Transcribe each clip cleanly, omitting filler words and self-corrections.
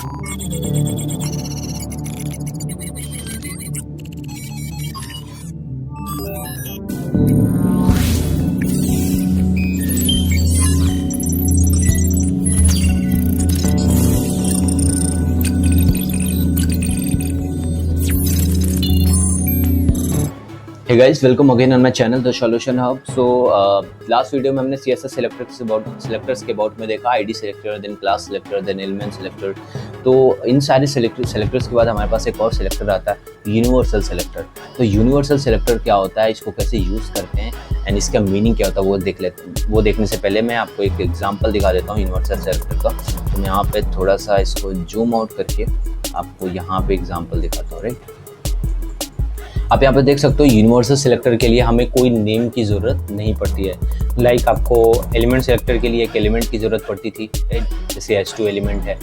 Hey guys, welcome again on my channel The Solution Hub. So last video में हमने CSS selectors के about में देखा, ID selector, then class selector, then element selector. तो इन सारे सेलेक्टर्स के बाद हमारे पास एक और सेलेक्टर आता है, यूनिवर्सल सेलेक्टर। तो यूनिवर्सल सेलेक्टर क्या होता है, इसको कैसे यूज़ करते हैं एंड इसका मीनिंग क्या होता है वो देख लेते हैं। वो देखने से पहले मैं आपको एक एग्जाम्पल दिखा देता हूँ यूनिवर्सल सेलेक्टर का। तो मैं यहाँ पे थोड़ा सा इसको जूम आउट करके आपको यहाँ पे एग्जाम्पल दिखाता हूँ। राइट, आप यहाँ पे देख सकते हो यूनिवर्सल सिलेक्टर के लिए हमें कोई नेम की ज़रूरत नहीं पड़ती है। लाइक आपको एलिमेंट सिलेक्टर के लिए एक एलिमेंट की ज़रूरत पड़ती थी, जैसे H2 एलिमेंट है,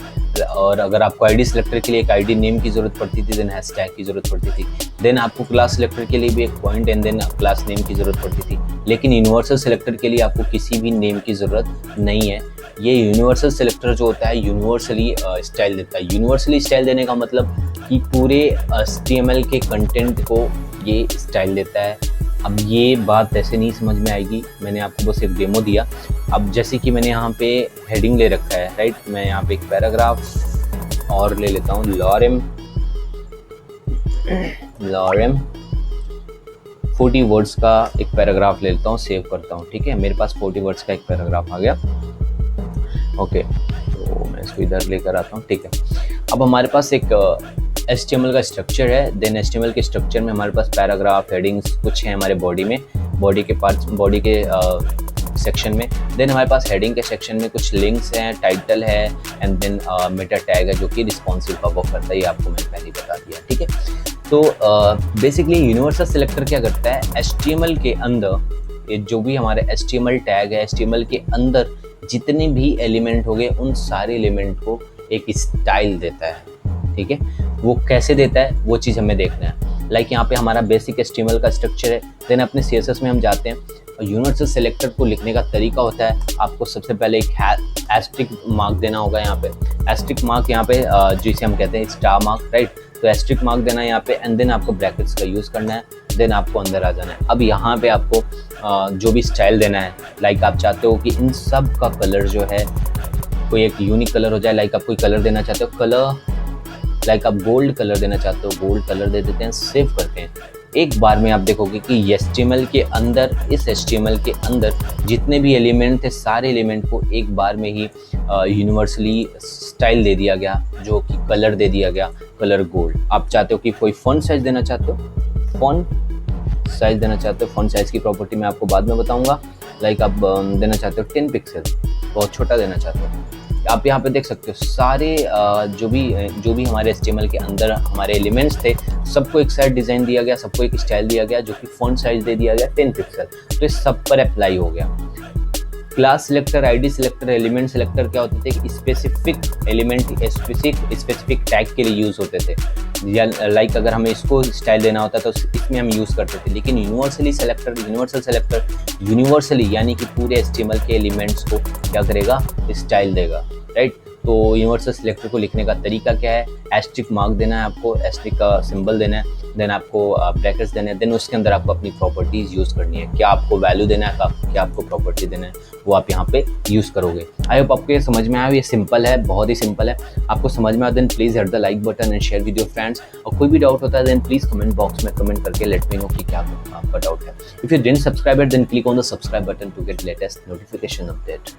और अगर आपको आईडी सिलेक्टर के लिए एक आईडी नेम की ज़रूरत पड़ती थी, देन हैशटैग की ज़रूरत पड़ती थी। देन आपको क्लास सिलेक्टर के लिए भी एक point and then class name की ज़रूरत पड़ती थी। लेकिन यूनिवर्सल सिलेक्टर के लिए आपको किसी भी नेम की ज़रूरत नहीं है। ये यूनिवर्सल सिलेक्टर जो होता है यूनिवर्सली स्टाइल देता है। यूनिवर्सली स्टाइल देने का मतलब कि पूरे HTML के कंटेंट को ये स्टाइल देता है। अब ये बात ऐसे नहीं समझ में आएगी, मैंने आपको बस एक डेमो दिया। अब जैसे कि मैंने यहाँ पे हेडिंग ले रखा है, राइट, मैं यहाँ पे एक पैराग्राफ और ले लेता हूँ, लॉरेम 40 वर्ड्स का एक पैराग्राफ ले लेता हूँ, सेव करता हूँ। ठीक है, मेरे पास 40 वर्ड्स का एक पैराग्राफ आ गया। ओके, तो मैं इसको इधर लेकर आता हूँ। ठीक है, अब हमारे पास एक HTML का स्ट्रक्चर है। देन HTML के स्ट्रक्चर में हमारे पास पैराग्राफ, हेडिंग्स कुछ है हमारे बॉडी में, बॉडी के पार्ट्स, बॉडी के सेक्शन में। देन हमारे पास हेडिंग के सेक्शन में कुछ लिंक्स हैं, टाइटल है एंड देन मेटा टैग है जो कि रिस्पॉन्सिव का वर्क करता है। ये आपको मैंने पहले बता दिया। ठीक है, तो बेसिकली यूनिवर्सल सिलेक्टर क्या करता है, HTML के अंदर ये जो भी हमारे HTML टैग है, HTML के अंदर जितने भी एलिमेंट हो गए उन सारे एलिमेंट को एक स्टाइल देता है। ठीक है, वो कैसे देता है वो चीज़ हमें देखना है। लाइक यहाँ पे हमारा बेसिक HTML का स्ट्रक्चर है। देन अपने CSS में हम जाते हैं और यूनिवर्सल सेलेक्टर को लिखने का तरीका होता है, आपको सबसे पहले एक एस्ट्रिक मार्क देना होगा। यहाँ पे एस्ट्रिक मार्क, यहाँ पे जिसे हम कहते हैं स्टार मार्क, राइट। तो एस्ट्रिक मार्क देना है यहाँ पे एंड देन आपको ब्रैकेट्स का यूज़ करना है। देन आपको अंदर आ जाना है। अब यहाँ पे आपको जो भी स्टाइल देना है, लाइक आप चाहते हो कि इन सब का कलर जो है कोई एक यूनिक कलर हो जाए। लाइक आप कोई कलर देना चाहते हो, कलर लाइक आप गोल्ड कलर देना चाहते हो, गोल्ड कलर दे देते हैं, सेव करते हैं। एक बार में आप देखोगे कि HTML के अंदर, इस HTML के अंदर जितने भी एलिमेंट थे सारे एलिमेंट को एक बार में ही यूनिवर्सली स्टाइल दे दिया गया, जो कि कलर दे दिया गया, कलर गोल्ड। आप चाहते हो कि कोई फॉन्ट साइज देना चाहते हो, फॉन्ट साइज देना चाहते हो, फॉन्ट साइज की प्रॉपर्टी मैं आपको बाद में बताऊंगा। लाइक आप देना चाहते हो 10 पिक्सल, बहुत छोटा देना चाहते हो। आप यहाँ पे देख सकते हो सारे जो भी हमारे HTML के अंदर हमारे एलिमेंट्स थे सबको एक साइड डिज़ाइन दिया गया, सबको एक स्टाइल दिया गया जो कि फॉन्ट साइज दे दिया गया 10 पिक्सल। तो इस सब पर अप्लाई हो गया। Class selector, ID selector, element selector क्या होते थे, स्पेसिफिक एलिमेंट, स्पेसिफिक टैग के लिए यूज़ होते थे। या लाइक अगर हमें इसको स्टाइल देना होता तो इसमें हम यूज़ करते थे। लेकिन यूनिवर्सल सेलेक्टर यूनिवर्सली यानी कि पूरे HTML के एलिमेंट्स को क्या करेगा, स्टाइल देगा, राइट। तो यूनिवर्सल सिलेक्टर को लिखने का तरीका क्या है, एस्ट्रिक मार्क देना है आपको, एस्ट्रिक का सिंबल देना है, देन आपको ब्रैकेट्स देने हैं, देन उसके अंदर आपको अपनी प्रॉपर्टीज़ यूज़ करनी है। क्या आपको वैल्यू देना है, क्या आपको प्रॉपर्टी देना है, वो आप यहाँ पे यूज़ करोगे। आई होप आपको ये समझ में आया। ये सिंपल है, बहुत ही सिंपल है। आपको समझ में आया then please hit the like button and share with your friends. और कोई भी डाउट होता है देन प्लीज़ कमेंट बॉक्स में कमेंट करके लेट मी नो कि क्या आपका डाउट है। If you didn't subscribe it then click on the subscribe button to get latest notification update.